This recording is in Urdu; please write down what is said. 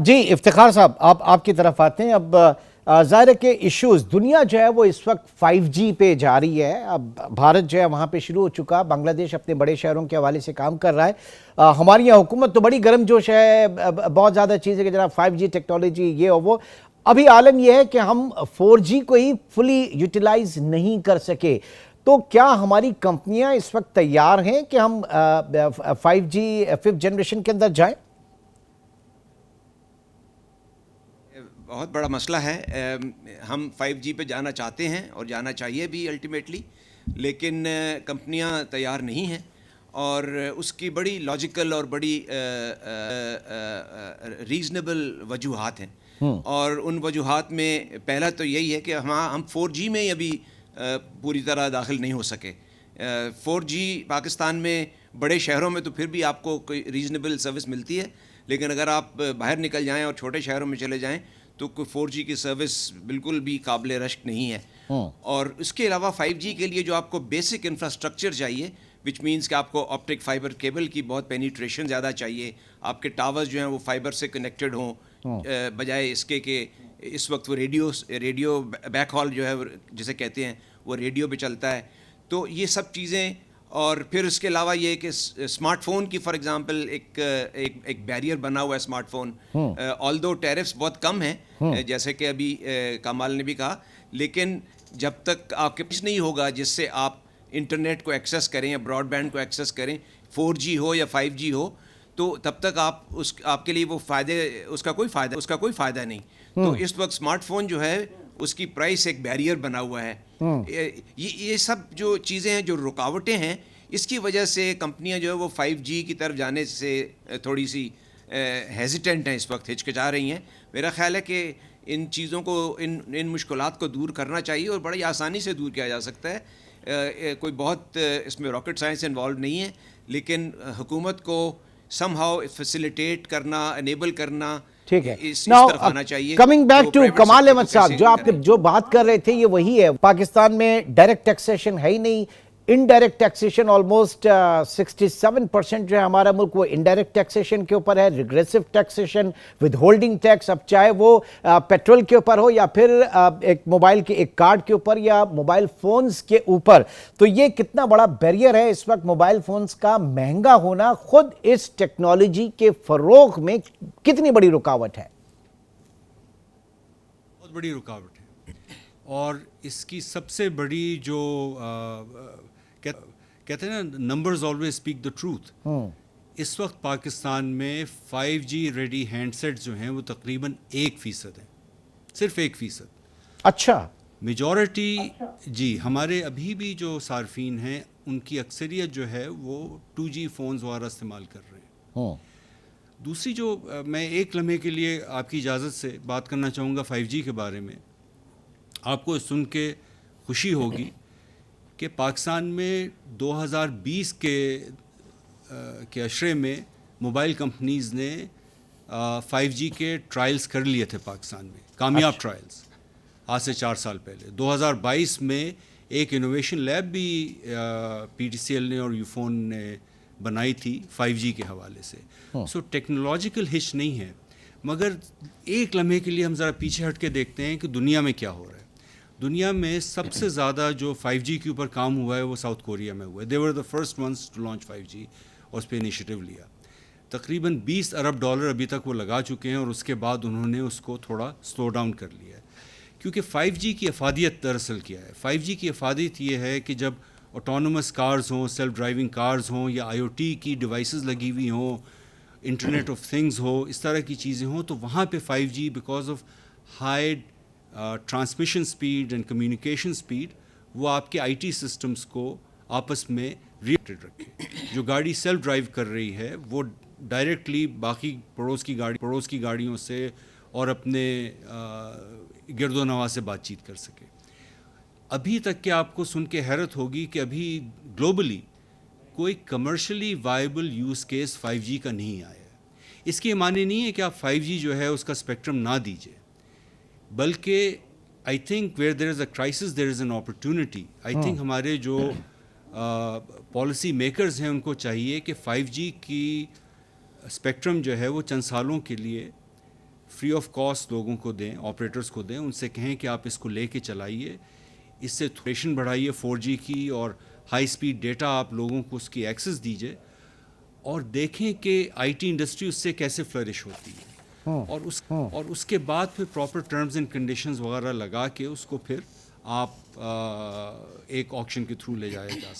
جی افتخار صاحب آپ کی طرف آتے ہیں. اب ظاہر ہے کہ ایشوز دنیا جو ہے وہ اس وقت 5G پہ جا رہی ہے. اب بھارت جو ہے وہاں پہ شروع ہو چکا, بنگلہ دیش اپنے بڑے شہروں کے حوالے سے کام کر رہا ہے. ہماری یہاں حکومت تو بڑی گرم جوش ہے, بہت زیادہ چیزیں کہ جناب 5G ٹیکنالوجی یہ اور وہ. ابھی عالم یہ ہے کہ ہم 4G کو ہی فلی یوٹیلائز نہیں کر سکے. تو کیا ہماری کمپنیاں اس وقت تیار ہیں کہ ہم 5G 5th جنریشن کے اندر جائیں؟ بہت بڑا مسئلہ ہے. ہم 5G پہ جانا چاہتے ہیں اور جانا چاہیے بھی الٹیمیٹلی, لیکن کمپنیاں تیار نہیں ہیں, اور اس کی بڑی لاجیکل اور بڑی ریزنیبل وجوہات ہیں. اور ان وجوہات میں پہلا تو یہی ہے کہ ہم 4G میں ہی ابھی پوری طرح داخل نہیں ہو سکے. 4G پاکستان میں بڑے شہروں میں تو پھر بھی آپ کو کوئی ریزنیبل سروس ملتی ہے, لیکن اگر آپ باہر نکل جائیں اور چھوٹے شہروں میں چلے جائیں تو کوئی 4G کی سروس بالکل بھی قابل رشک نہیں ہے. اور اس کے علاوہ 5G کے لیے جو آپ کو بیسک انفراسٹرکچر چاہیے, وچ مینس کہ آپ کو آپٹک فائبر کیبل کی بہت پینیٹریشن زیادہ چاہیے, آپ کے ٹاورز جو ہیں وہ فائبر سے کنیکٹڈ ہوں, بجائے اس کے کہ اس وقت وہ ریڈیو بیک ہال جو ہے جسے کہتے ہیں وہ ریڈیو پہ چلتا ہے. تو یہ سب چیزیں, اور پھر اس کے علاوہ یہ کہ اسمارٹ فون کی فار ایگزامپل ایک بیریئر بنا ہوا ہے اسمارٹ فون. آلدو ٹیرفس بہت کم ہیں جیسے کہ ابھی کمال نے بھی کہا, لیکن جب تک آپ کے پاس نہیں ہوگا جس سے آپ انٹرنیٹ کو ایکسیس کریں یا براڈ بینڈ کو ایکسیس کریں, 4G ہو یا 5G ہو, تو تب تک آپ کے لیے وہ اس کا کوئی فائدہ نہیں. تو اس وقت اسمارٹ فون جو ہے اس کی پرائس ایک بیریئر بنا ہوا ہے. یہ سب جو چیزیں ہیں جو رکاوٹیں ہیں, اس کی وجہ سے کمپنیاں جو ہے وہ 5G کی طرف جانے سے تھوڑی سی ہیزیٹنٹ ہیں, اس وقت ہچکچا رہی ہیں. میرا خیال ہے کہ ان چیزوں کو ان مشکلات کو دور کرنا چاہیے, اور بڑی آسانی سے دور کیا جا سکتا ہے. کوئی بہت اس میں راکٹ سائنس انوالو نہیں ہے, لیکن حکومت کو سم ہاؤ فیسیلیٹیٹ کرنا, انیبل کرنا, ٹھیک ہے. اس طرف آنا چاہیے. کمنگ بیک ٹو کمال احمد صاحب, جو آپ جو بات کر رہے تھے یہ وہی ہے. پاکستان میں ڈائریکٹ ٹیکسیشن ہے ہی نہیں, انڈائریکٹ ٹیکسیشن آلموسٹ 67% جو ہے ہمارا ملک وہ انڈائریکٹ ٹیکسیشن کے اوپر ہے. Regressive taxation, withholding tax, اب چاہے وہ پیٹرول کے اوپر ہو یا پھر ایک موبائل کے ایک کارڈ کے اوپر یا موبائل فونز کے اوپر. تو یہ کتنا بڑا بیریئر ہے اس وقت. موبائل فونز کا مہنگا ہونا خود اس ٹیکنالوجی کے فروغ میں کتنی بڑی رکاوٹ ہے؟ بہت بڑی رکاوٹ ہے, اور اس کی سب سے بڑی جو کہتے ہیں نا, numbers always speak the truth. اس وقت پاکستان میں 5G ریڈی ہینڈ سیٹ جو ہیں وہ تقریباً 1% ہیں, صرف 1%. اچھا, میجورٹی جی ہمارے ابھی بھی جو صارفین ہیں ان کی اکثریت جو ہے وہ 2G فونز وغیرہ استعمال کر رہے ہیں. دوسری جو میں ایک لمحے کے لیے آپ کی اجازت سے بات کرنا چاہوں گا 5G کے بارے میں. آپ کو سن کے خوشی ہوگی کہ پاکستان میں 2020 کے عشرے میں موبائل کمپنیز نے 5G کے ٹرائلز کر لیے تھے پاکستان میں, کامیاب ٹرائلز, آج سے 4 سال پہلے. 2022 میں ایک انوویشن لیب بھی PTCL نے اور یوفون نے بنائی تھی 5G کے حوالے سے. سو ٹیکنالوجیکل ہچ نہیں ہے, مگر ایک لمحے کے لیے ہم ذرا پیچھے ہٹ کے دیکھتے ہیں کہ دنیا میں کیا ہو رہا ہے. دنیا میں سب سے زیادہ جو 5G کے اوپر کام ہوا ہے وہ ساؤتھ کوریا میں ہوا ہے. They were the first ones to launch 5G, اور اس پہ انیشیٹو لیا. تقریباً $20 ارب ابھی تک وہ لگا چکے ہیں, اور اس کے بعد انہوں نے اس کو تھوڑا سلو ڈاؤن کر لیا ہے. کیونکہ 5G کی افادیت دراصل کیا ہے. 5G کی افادیت یہ ہے کہ جب آٹونومس کارز ہوں, سیلف ڈرائیونگ کارز ہوں, یا IoT کی ڈیوائسز لگی ہوئی ہوں, انٹرنیٹ آف تھنگز ہو, اس طرح کی چیزیں ہوں, تو وہاں پہ 5G because of high transmission speed and communication speed وہ آپ کے IT سسٹمز کو آپس میں ریلیٹڈ رکھے. جو گاڑی سیلف ڈرائیو کر رہی ہے وہ ڈائریکٹلی باقی پڑوس کی گاڑیوں سے اور اپنے گرد و نواح سے بات چیت کر سکے. ابھی تک کہ آپ کو سن کے حیرت ہوگی کہ ابھی گلوبلی کوئی commercially viable use case 5G کا نہیں آیا ہے. اس کی معنی نہیں ہے کہ آپ 5G جو ہے اس کا اسپیکٹرم نہ دیجیے, بلکہ I think where there is a crisis there is an opportunity. I think ہمارے جو پالیسی میکرز ہیں ان کو چاہیے کہ 5G کی اسپیکٹرم جو ہے وہ چند سالوں کے لیے فری آف کاسٹ لوگوں کو دیں، آپریٹرز کو دیں، ان سے کہیں کہ آپ اس کو لے کے چلائیے، اس سے تھریشن بڑھائیے 4G کی، اور ہائی سپیڈ ڈیٹا آپ لوگوں کو اس کی ایکسیس دیجیے، اور دیکھیں کہ آئی ٹی انڈسٹری اس سے کیسے فلرش ہوتی ہے، اور اس کے بعد پھر پراپر ٹرمز اینڈ کنڈیشنز وغیرہ لگا کے اس کو پھر آپ ایک آکشن کے تھرو لے جایا جا سکتے